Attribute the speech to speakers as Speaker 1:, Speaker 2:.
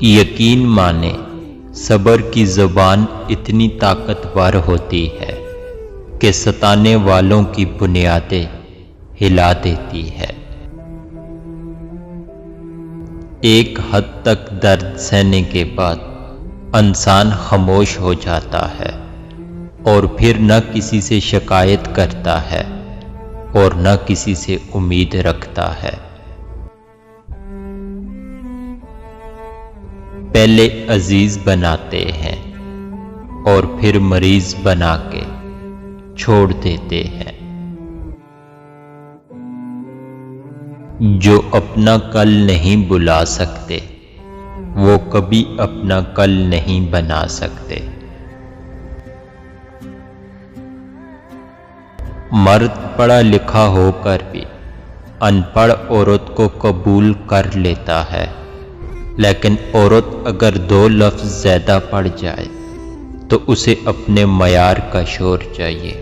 Speaker 1: यकीन माने सब्र की ज़ुबान इतनी ताकतवर होती है कि सताने वालों की बुनियादें हिला देती है। एक हद तक दर्द सहने के बाद इंसान खामोश हो जाता है और फिर न किसी से शिकायत करता है और न किसी से उम्मीद रखता है। पहले अजीज बनाते हैं और फिर मरीज बना के छोड़ देते हैं। जो अपना कल नहीं बुला सकते वो कभी अपना कल नहीं बना सकते। मर्द पढ़ा लिखा होकर भी अनपढ़ औरत को कबूल कर लेता है, लेकिन औरत अगर 2 लफ्ज़ ज़्यादा पढ़ जाए तो उसे अपने मयार का शोर चाहिए।